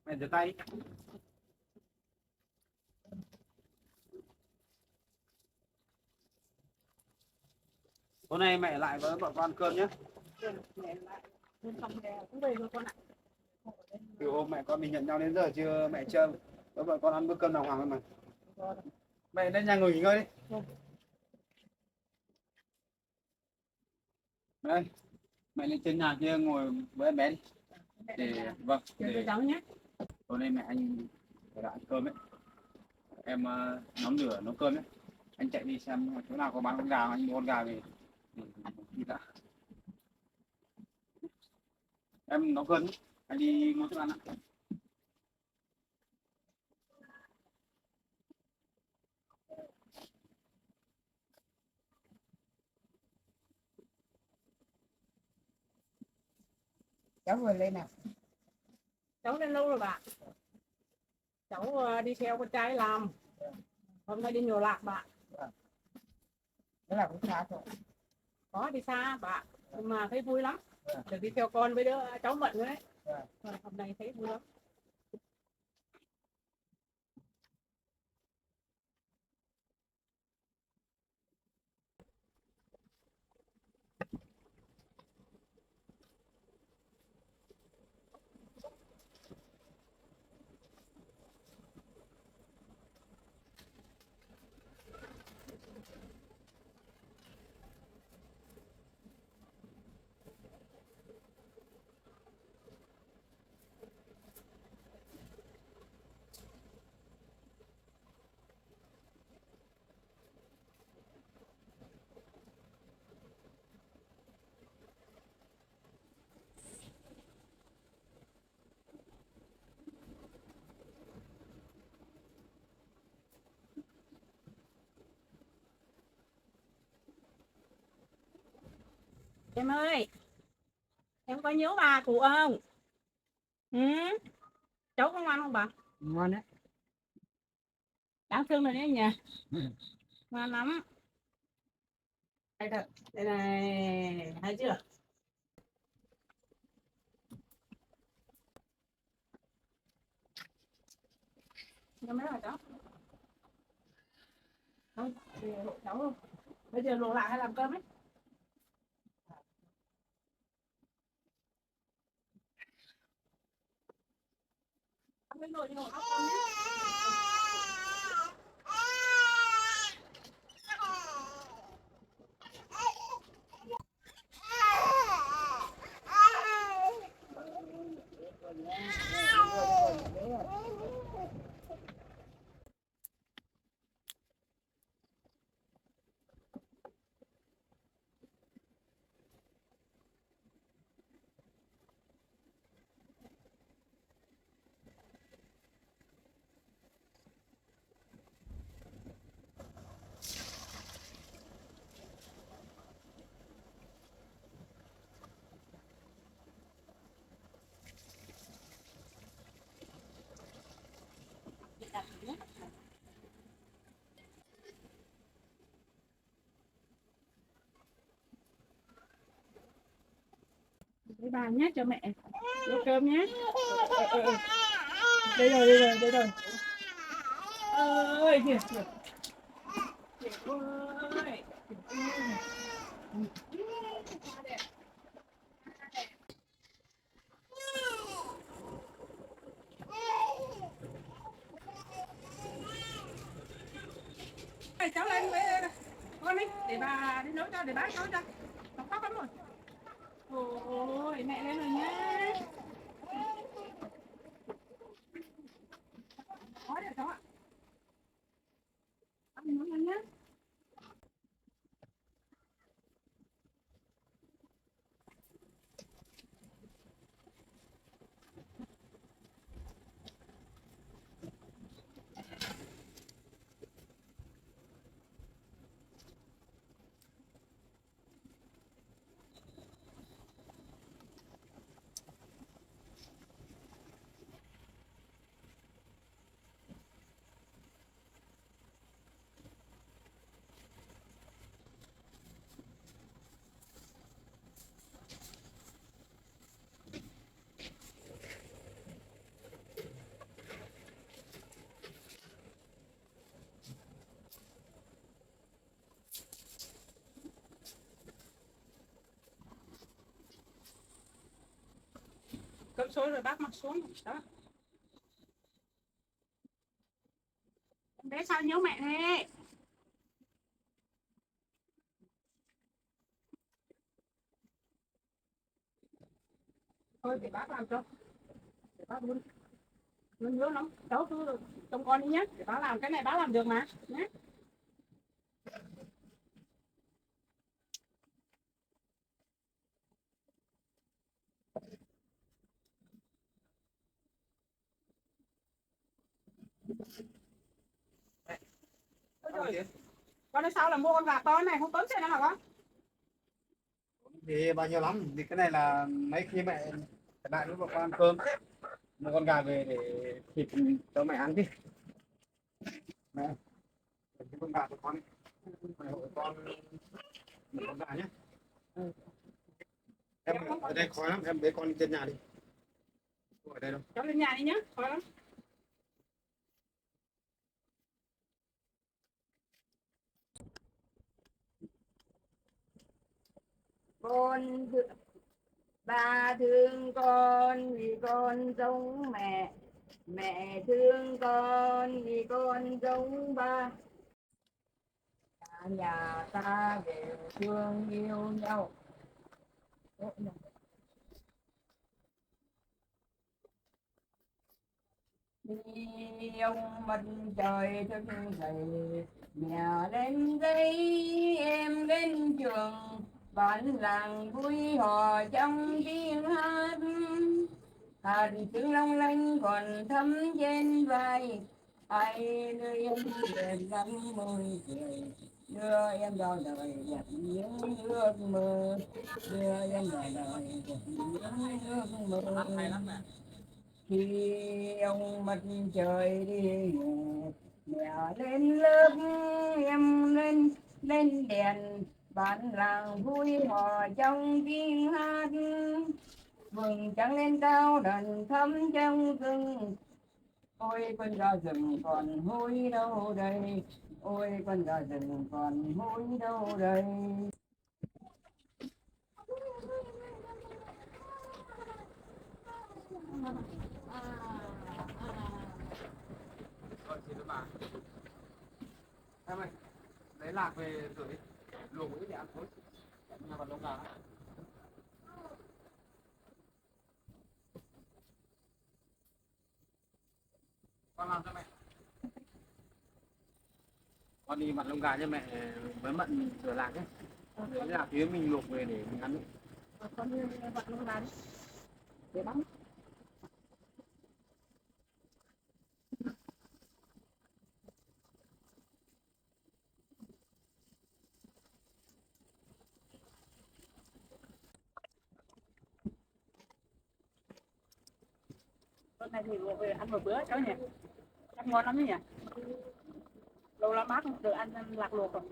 Speaker 1: Mẹ rửa tay. Hôm nay mẹ lại với bọn con ăn cơm nhé.
Speaker 2: Mẹ lại. Xong thì cũng về rồi con ạ.
Speaker 1: Từ hôm mẹ con mình nhận nhau đến giờ chưa mẹ chưa với bọn con ăn bữa cơm đàng hoàng không mà. Mẹ lên nhà ngồi nghỉ ngơi đi. Mẹ ơi, mẹ lên trên nhà kia ngồi với em bé đi. Để vâng,
Speaker 2: Chờ
Speaker 1: để
Speaker 2: cháu nhé.
Speaker 1: tối nay mẹ anh phải lại ăn cơm ấy. Em nhóm lửa nấu cơm ấy. Anh chạy đi xem chỗ nào có bán con gà, anh mua con gà về để thịt đã. Em nấu cơm nhé. Anh đi mua thức ăn ạ.
Speaker 2: Cháu vừa lên nào. Cháu lên lâu rồi bạn. Cháu đi theo con trai làm. Hôm nay đi nhiều lạc bạn.
Speaker 5: Thế là cũng xa rồi.
Speaker 2: Có đi xa bạn. Nhưng mà thấy vui lắm. Được đi theo con với đứa cháu Mận nữa đấy. Hôm nay thấy vui lắm. Em ơi, em có nhớ bà cụ không? Ừ? Cháu có ngoan không bà?
Speaker 5: Ngon đấy.
Speaker 2: Đáng thương rồi đấy nhỉ? Ngoan lắm. Đây thật, đây này, thấy chưa? Nó mấy rồi cháu? Không, hộ cháu không? Bây giờ luộc lại hay làm cơm ấy? Không biết nồi thì nồi ốc cơm nhé. Với bà nhé, cho mẹ nấu cơm nhé. Đây rồi, đây rồi, đây rồi. Ơi, kìa, kìa. Kìa, ơi. Ê, cháu lên với con đi, để bà đi nấu cho, để bác nấu cho. Nó khóc lắm rồi. Ôi, mẹ lên rồi nhá. Có được cháu. sôi sôi rồi bác mặc xuống đó. Em bé sao nhớ mẹ thế? Thôi để bác làm cho, để bác luôn luôn nhớ lắm cháu cứ trông con đi nhé, để bác làm cái này bác làm được mà nhé. Ôi trời, con đây sao là mua con gà to này không tốn tiền nào hả con?
Speaker 1: Thì bao nhiêu lắm thì cái này là mấy khi mẹ đại lúc mà con ăn cơm mua con gà về để thịt cho mẹ ăn đi mẹ cái con gà của con mẹ hộ con một con gà nhé. Em ở đây khó lắm em bế con đi trên nhà đi không ở đây đâu.
Speaker 2: Cháu lên nhà đi nhé, khỏi lắm.
Speaker 5: Con thương, ba thương con vì con giống mẹ, mẹ thương con vì con giống ba. Cả nhà ta đều thương yêu nhau. Đi ông mặt trời thức dậy, mẹ lên giấy em lên trường, bản làng vui hò trong tiếng hát. Hạt tiếng long lanh còn thấm trên vai, ai đưa em về năm mươi tuổi, đưa em vào đời đẹp những ước mơ, đưa em vào đời đẹp những ước mơ. Khi ông mặt trời đi ngủ, mẹ lên lớp em lên lên đèn, bản làng vui hò trong tiếng hát. Vầng trăng lên cao đàn thắm trong rừng, ôi con gà rừng còn hôi đâu đây, ôi con gà rừng còn hôi đâu đây.
Speaker 1: Rồi xin bà em ơi lấy lạc về rửa đi luộc mũi để ăn thôi nhà vào lông gà con làm cho mẹ con đi mặn lông gà cho mẹ với mận rửa lạc nhé lấy lạc phía mình luộc về để mình ăn.
Speaker 2: Con đi vặn luôn là đi để bắn. Con này thì về ăn một bữa cháu nhỉ, ăn ngon lắm nhỉ, lâu lắm bác không được ăn lạc luộc rồi.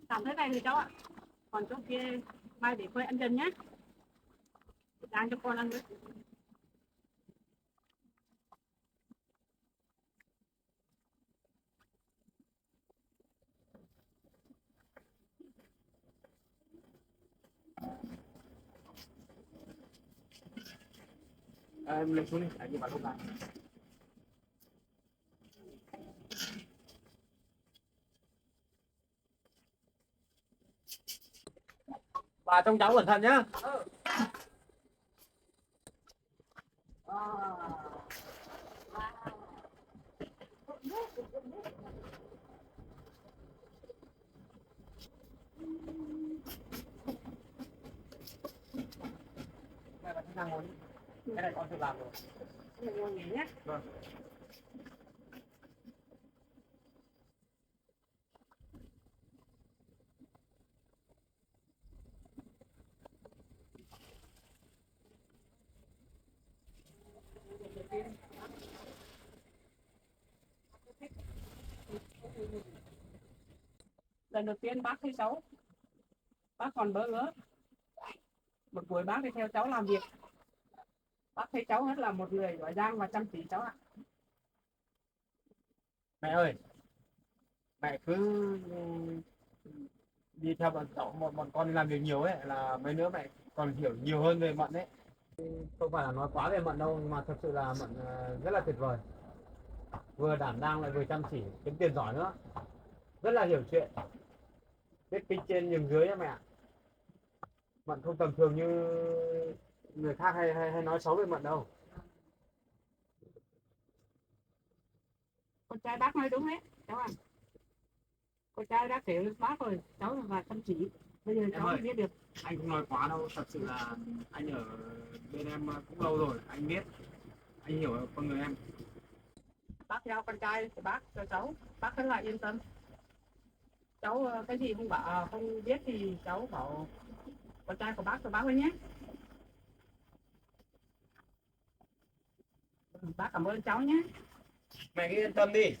Speaker 2: Làm thế này thì cháu ạ, còn chỗ kia mai để quay ăn dần nhé, đang cho con ăn với.
Speaker 1: Em lên xuống đi anh đi vào lông gà. Bà trông cháu cẩn thận nhá. Mẹ bà đang ngồi đi. Cái này con tự làm rồi.
Speaker 2: Mình ngồi nghỉ nhé.
Speaker 1: Vâng.
Speaker 2: Lần đầu tiên bác thấy cháu, bác còn bỡ ngỡ, một buổi bác đi theo cháu làm việc, bác thấy cháu rất là một người giỏi giang và chăm chỉ cháu ạ.
Speaker 1: Mẹ ơi mẹ cứ đi theo bọn con đi làm việc nhiều ấy là mấy nữa mẹ còn hiểu nhiều hơn về Mận đấy. Không phải là nói quá về Mận đâu, mà thật sự là Mận rất là tuyệt vời, vừa đảm đang lại vừa chăm chỉ, kiếm tiền giỏi nữa, rất là hiểu chuyện, biết kinh trên nhường dưới á mẹ ạ. Mận không tầm thường như người khác hay nói xấu về Mận đâu.
Speaker 2: Con trai bác nói đúng đấy cháu ạ. Con trai đã kể với bác rồi, cháu là chăm chỉ, bây giờ cháu
Speaker 1: ơi,
Speaker 2: mới biết được.
Speaker 1: anh không nói quá đâu, thật sự là anh ở bên em cũng lâu rồi, anh biết, anh hiểu con người em.
Speaker 2: Bác giao con trai của bác cho cháu, bác rất là yên tâm. Cháu cái gì không bảo không biết thì cháu bảo con trai của bác cho bác thôi nhé. Bác cảm ơn cháu nhé.
Speaker 1: Mẹ cứ yên tâm đi.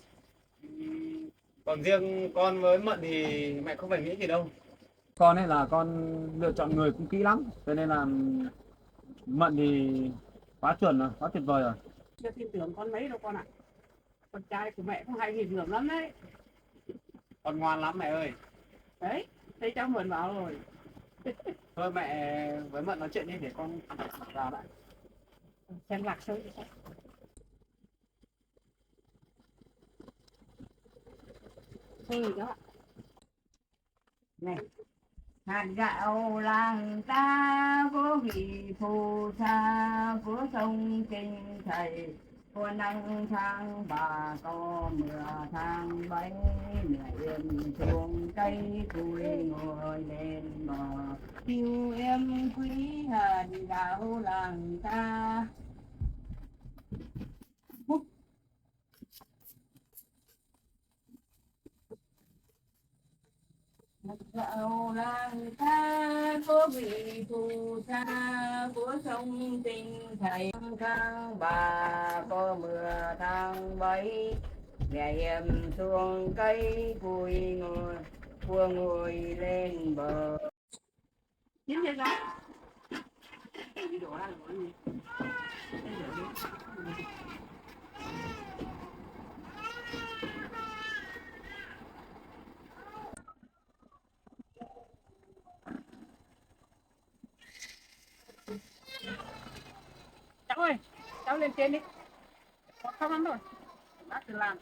Speaker 1: Còn riêng con với Mận thì mẹ không phải nghĩ gì đâu. Con ấy là con lựa chọn người cũng kỹ lắm, cho nên là Mận thì quá chuẩn rồi, quá tuyệt vời rồi.
Speaker 2: Chưa tin tưởng con mấy đâu con ạ. Con trai của mẹ cũng hay hình hưởng lắm đấy.
Speaker 1: Con ngoan lắm mẹ ơi.
Speaker 2: Đấy, thấy cháu mượn bảo rồi.
Speaker 1: Thôi mẹ với Mận nói chuyện đi để con vào đã.
Speaker 2: Xem lạc sớm. Thôi rồi cháu ạ.
Speaker 5: này hạt gạo làng ta có vị phù sa của sông kinh thầy, của năm tháng bà có mưa tháng bảy, mẹ yên xuống cây cùi ngồi lên bờ, yêu em quý hạt gạo làng ta. Gạo làng ta có vị phù sa của sông Tinh thầy, tháng bà có mưa tháng bảy, mẹ em xuống cây cùi ngồi cua ngồi lên bờ.
Speaker 2: Chín chưa cháu? Đi đổ ra rồi gì? Cháu ơi, cháu lên trên đi. Con không lắm rồi. Bác tự làm.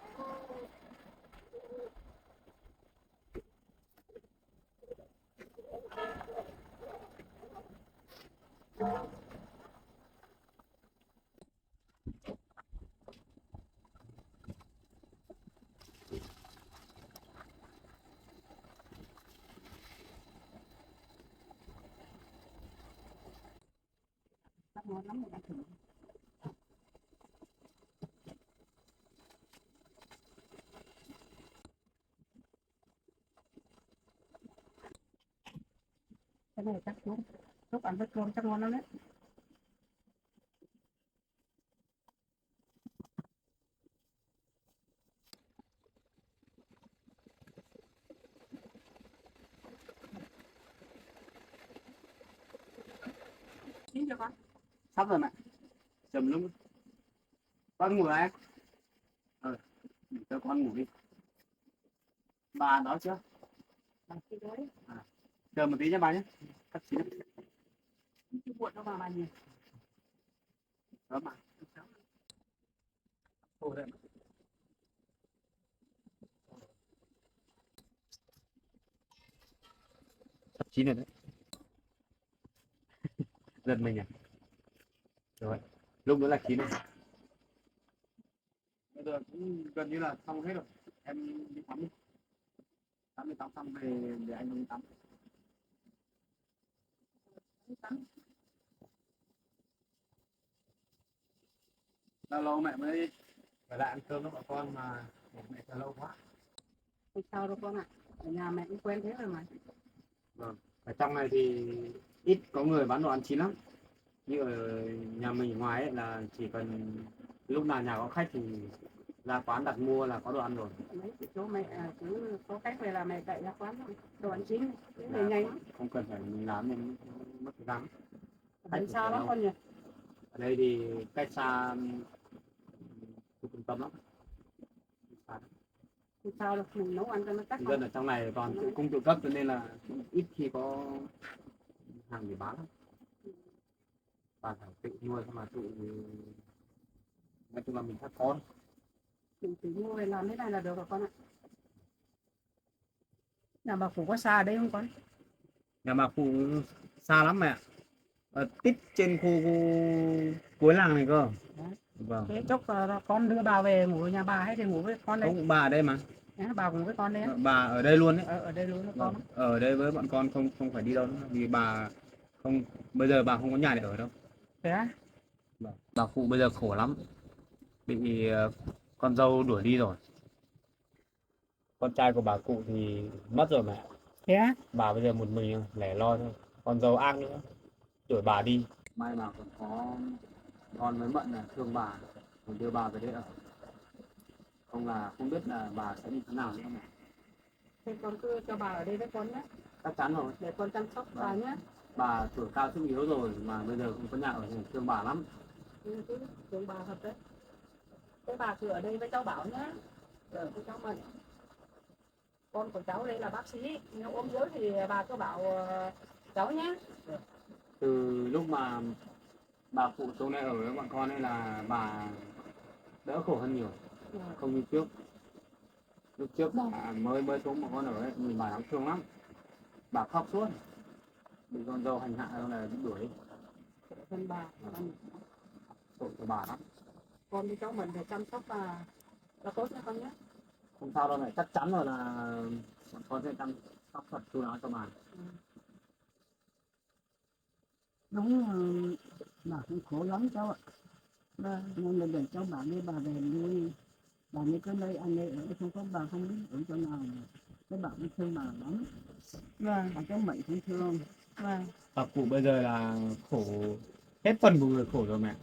Speaker 2: Bác ngon lắm rồi bác thử. Cái này chắc đúng. Lúc ăn với cơm chắc ngon lắm đấy. Chín chưa con?
Speaker 1: Sắp rồi mẹ. Chầm lắm. Con ngủ rồi em. Để cho con ngủ đi. Bà đói chưa?
Speaker 2: Bác chị đấy.
Speaker 1: Chờ một tí nha bà nhé. Cắt xíu.
Speaker 2: Chưa muộn đâu mà bà nhìn.
Speaker 1: Đó mà. Thôi đây. Sắp chín rồi đấy. Giật mình à? Rồi. Lúc nữa là chín rồi. Bây giờ cũng gần như là xong hết rồi. Em đi tắm đi. Tắm đi tắm xong về để anh đi tắm. Lâu lâu mẹ mới về lại ăn cơm với bọn con mà mẹ chờ lâu quá.
Speaker 2: Không sao đâu con ạ. Ở nhà mẹ cũng quen thế rồi mà.
Speaker 1: Vâng. Ở trong này thì ít có người bán đồ ăn chín lắm. Như ở nhà mình ngoài ấy là chỉ cần lúc nào nhà có khách thì ra quán đặt mua là có đồ ăn rồi.
Speaker 2: Mấy cái chỗ mẹ cứ có cách về là mẹ chạy ra quán thôi. Đồ ăn chín thế về nhanh lắm.
Speaker 1: Không cần phải mình làm nên mất thời gian.
Speaker 2: Ở xa lắm con nhỉ.
Speaker 1: Ở đây thì cách xa khu trung tâm lắm. Xa lắm.
Speaker 2: Thì sao được mình nấu ăn cho nó chắc.
Speaker 1: Dân ở trong này toàn tự cung tự cấp cho nên là ít khi có hàng để bán lắm. Toàn phải tự nuôi xong mà tự, nói chung là mình thắt con.
Speaker 2: Mình chỉ mua về làm thế này là được rồi con ạ. Nhà bà Phủ có xa ở đây không con?
Speaker 1: Nhà bà Phụ xa lắm mẹ, tít trên khu cuối làng này cơ. Vâng.
Speaker 2: Thế chốc con đưa bà về ngủ ở nhà bà hay thì ngủ với con đây?
Speaker 1: Không, bà ở đây mà.
Speaker 2: Bà cùng với con đấy á?
Speaker 1: Bà ở đây luôn đấy.
Speaker 2: Ở đây luôn với con.
Speaker 1: Vâng. Ở đây với bọn con, không không phải đi đâu nữa vì bà không, bây giờ bà không có nhà để ở đâu.
Speaker 2: Thế á?
Speaker 1: Vâng. Bà Phụ bây giờ khổ lắm, bị con dâu đuổi đi rồi. Con trai của bà cụ thì mất rồi mẹ.
Speaker 2: Thế á?
Speaker 1: Bà bây giờ một mình lẻ loi thôi, con dâu ác nữa đuổi bà đi. May mà còn có con mới mận là thương bà, còn đưa bà về đây ở, không là không biết là bà sẽ như thế nào nữa mẹ.
Speaker 2: Thế con cứ cho bà ở đây với con nhé.
Speaker 1: Chắc chắn rồi,
Speaker 2: Để con chăm sóc bà nhé.
Speaker 1: bà tuổi cao sức yếu rồi mà bây giờ không có nhà ở thì thương bà lắm.
Speaker 2: Thương bà thật đấy. Thế bà cứ ở đây với cháu Bảo nhé. Ở với cháu Mận. Con của cháu đây là bác sĩ, nếu ốm yếu thì bà cứ bảo cháu nhé.
Speaker 1: Từ lúc mà bà Phụ xuống đây ở với bọn con ấy là bà đỡ khổ hơn nhiều, không như trước. Lúc trước bà mới xuống bọn con ở ấy, nhìn bà đáng thương lắm, bà khóc suốt, bị con dâu hành hạ xong là bị đuổi.
Speaker 2: Thân bà.
Speaker 1: Tội của bà lắm.
Speaker 2: Con với cháu Mận để chăm sóc bà là tốt nha con nhé.
Speaker 1: Không sao đâu mẹ, chắc chắn rồi là bọn con sẽ chăm sóc thật chu đáo cho bà.
Speaker 6: Đúng bà cũng khổ lắm cháu ạ. Nên là để cháu bà với bà về nuôi, bà mới cứ nơi anh ấy ở, không có bà không biết ở chỗ nào. Cái bà cũng thương bà lắm.
Speaker 2: Vâng.
Speaker 6: Bà cháu Mận cũng thương.
Speaker 2: Vâng.
Speaker 1: Bà Cụ bây giờ là khổ hết phần của người khổ rồi mẹ,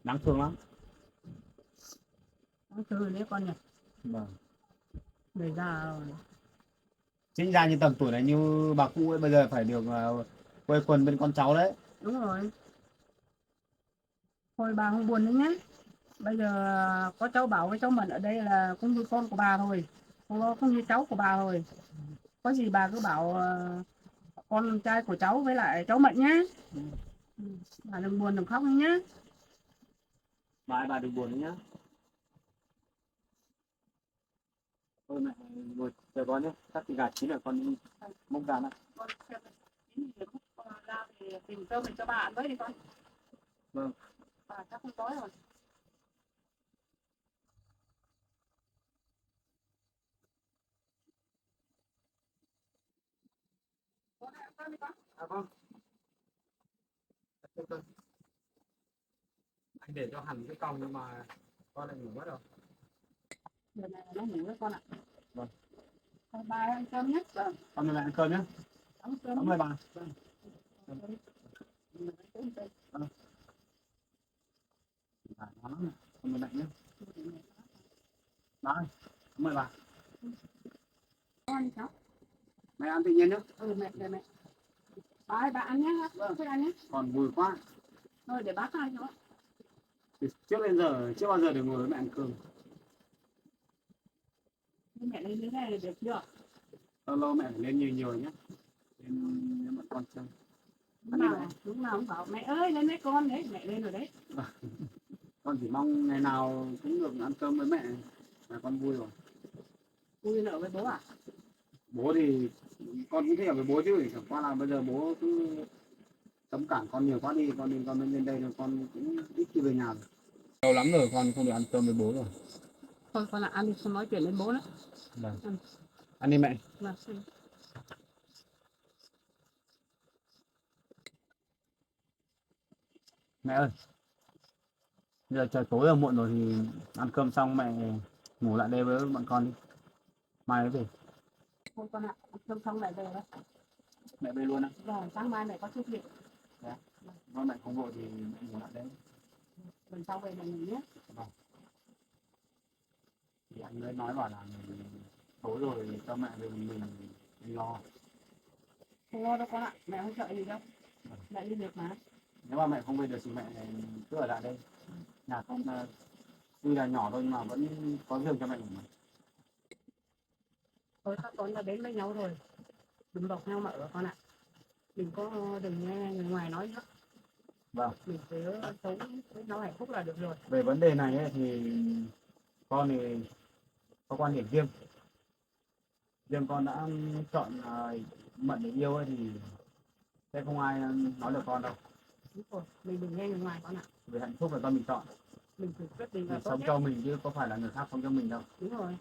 Speaker 1: đáng thương lắm.
Speaker 6: Đáng thương đấy con nhỉ.
Speaker 1: Vâng.
Speaker 6: Người già rồi.
Speaker 1: Chính ra như tầm tuổi này như bà Cụ ấy bây giờ phải được quây quần bên con cháu đấy.
Speaker 6: Đúng rồi. Thôi bà không buồn nữa nhé. Bây giờ có cháu Bảo với cháu Mận ở đây là cũng như con của bà thôi. Cũng như cháu của bà thôi. Có gì bà cứ bảo con trai của cháu với lại cháu Mận nhé. Bà đừng buồn đừng khóc nhé.
Speaker 1: Bà đừng buồn nhá. Thôi mẹ ngồi chờ con nhé, chắc thì gà chín rồi con đi múc ra này.
Speaker 2: Con xem ra thì tìm cơm để cho bà ăn với đi con.
Speaker 1: Vâng.
Speaker 2: Bà chắc không đói rồi.
Speaker 1: À vâng. Anh để cho hẳn cái còng nhưng mà con lại ngủ mất rồi.
Speaker 2: Giờ này nó ngủ với con ạ.
Speaker 1: Vâng.
Speaker 2: Bà ăn cơm nhé. Vâng.
Speaker 1: Con lại ăn cơm nhé.
Speaker 2: Ăn cơm.
Speaker 1: Cảm ơn bà.
Speaker 2: Vâng.
Speaker 1: Bà ngon lắm. Con mời mẹ nhé. Bà ơi, mời bà.
Speaker 2: Con cháu.
Speaker 1: Mẹ ăn tự nhiên nhé.
Speaker 2: Mẹ để mẹ. Bà ơi, bà ăn nhé. Vâng. Ăn nhé.
Speaker 1: Còn vui quá.
Speaker 2: Thôi để bác ăn cho.
Speaker 1: Từ trước đến giờ chưa bao giờ được ngồi với mẹ ăn cơm.
Speaker 2: Mẹ lên thế này được chưa?
Speaker 1: Lâu lâu mẹ phải lên nhiều nhiều nhé. Lên bọn con chơi.
Speaker 2: Lúc nào cũng bảo mẹ ơi lên với con đấy, mẹ lên rồi đấy.
Speaker 1: Con chỉ mong ngày nào cũng được ăn cơm với mẹ là con vui rồi.
Speaker 2: Vui ở với bố à?
Speaker 1: Bố thì con cũng thích ở với bố chứ, chẳng qua là bây giờ bố cứ cấm cản con nhiều quá đi, con lên đây rồi con cũng ít khi về nhà rồi. Lâu lắm rồi con không được ăn cơm với bố rồi.
Speaker 2: Thôi con là ăn đi, không nói chuyện đến bố nữa.
Speaker 1: Vâng.
Speaker 2: Ừ.
Speaker 1: Ăn đi mẹ.
Speaker 2: Vâng.
Speaker 1: Mẹ ơi, bây giờ trời tối rồi, muộn rồi thì ăn cơm xong mẹ ngủ lại đây với bọn con đi, mai mới về.
Speaker 2: Thôi con ạ, ăn cơm xong lại về đấy.
Speaker 1: Mẹ về luôn á?
Speaker 2: Vâng, sáng mai mẹ có chút việc.
Speaker 1: Nếu mẹ không vội thì mẹ ngủ lại đây.
Speaker 2: Lần sau về là nghỉ nhé.
Speaker 1: Thì anh ấy nói bảo là tối rồi cho mẹ về mình lo.
Speaker 2: Không lo đâu con ạ, mẹ không sợ gì đâu. Mẹ đi việc mà.
Speaker 1: Nếu mà mẹ không về được thì mẹ cứ ở lại đây. Nhà con tuy là nhỏ thôi mà vẫn có giường cho mẹ ngủ mà.
Speaker 6: Thôi các con đã đến với nhau rồi, đừng đọc nhau mà ở con ạ. Đừng nghe người ngoài nói nữa.
Speaker 1: Vâng.
Speaker 6: Mình cứ sống với nó hạnh phúc là được rồi.
Speaker 1: Về vấn đề này ấy, thì con thì có quan điểm riêng. Riêng con đã chọn Mận để yêu ấy thì sẽ không ai nói được con đâu.
Speaker 6: Đúng rồi, mình đừng nghe người ngoài con ạ.
Speaker 1: Vì hạnh phúc là do mình chọn.
Speaker 6: Mình tự quyết định là
Speaker 1: Mình
Speaker 6: tốt
Speaker 1: sống
Speaker 6: nhất.
Speaker 1: cho mình chứ có phải là người khác sống cho mình đâu.
Speaker 6: Đúng rồi.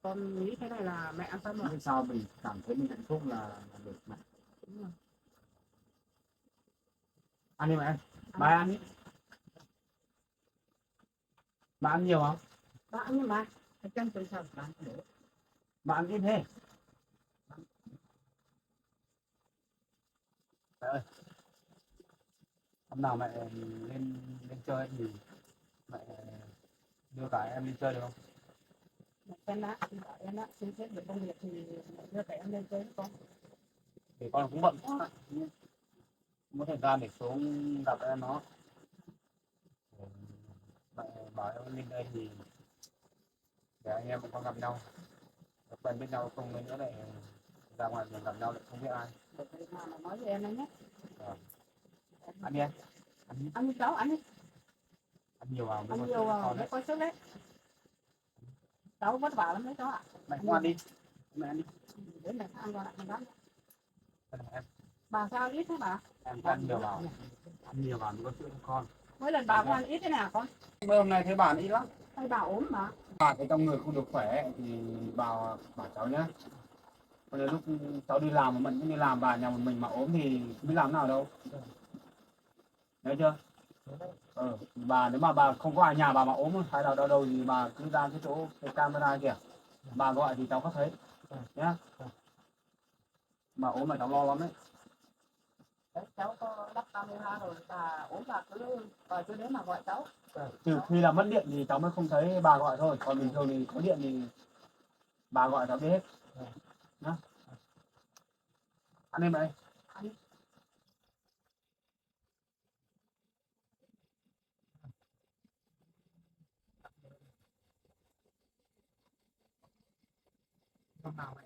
Speaker 6: Con nghĩ thế này là mẹ an tâm rồi.
Speaker 1: Vì sao mình cảm thấy mình hạnh phúc là được mẹ.
Speaker 6: Đúng rồi.
Speaker 1: Ăn đi mẹ. Bà ăn đi. Bà ăn nhiều không?
Speaker 6: Bà ăn nhưng mà cái chân tôi sao bà ăn để.
Speaker 1: Bà ăn ít thế. Mẹ ơi. Hôm nào mẹ lên lên chơi thì mẹ đưa cả em đi chơi được không?
Speaker 6: Em đã xin phép được công việc thì đưa cả em lên chơi với con.
Speaker 1: Thì con cũng bận quá. Không có thời gian để xuống gặp em nó. Mẹ bảo em lên đây thì để anh em con gặp nhau. Quen biết nhau không mấy nữa lại ra ngoài mình gặp nhau lại không biết ai.
Speaker 6: Để thầy mà nói với em đấy nhé.
Speaker 1: Ăn đi em.
Speaker 6: Ăn đi cháu, ăn đi.
Speaker 1: Ăn nhiều vào
Speaker 6: Ăn nhiều vào để coi sức đấy. Cháu vất vả lắm đấy cháu ạ.
Speaker 1: Mẹ không ăn đi. Mẹ ăn đi.
Speaker 6: Để mẹ ăn con ạ, mẹ ăn.
Speaker 1: Em.
Speaker 6: Bà sao ít thế bà?
Speaker 1: Em ăn nhiều vào. Ăn nhiều vào mới có sữa cho con.
Speaker 6: Mỗi lần bà ăn ít thế nào con?
Speaker 1: Mấy hôm nay thấy bà ít lắm.
Speaker 6: Hay bà ốm mà.
Speaker 1: Bà thấy trong người không được khỏe thì bảo cháu nhé. Còn lúc cháu đi làm mà mình cũng đi làm bà nhà một mình mà ốm thì biết làm nào đâu. Nhớ chưa? Bà nếu mà bà không có ở nhà bà mà ốm hay là đau đầu thì bà cứ ra cái chỗ cái camera kìa. Bà gọi thì cháu có thấy. Nhá. Mà ốm là cháu lo lắm đấy.
Speaker 6: Đấy, cháu có lắp camera rồi, bà ốm bà cứ đến mà gọi cháu.
Speaker 1: Trừ khi là mất điện thì cháu mới không thấy bà gọi thôi. Còn bình thường thì có điện thì bà gọi cháu biết hết. Nhá. Ăn đi mẹ. Hôm nào mẹ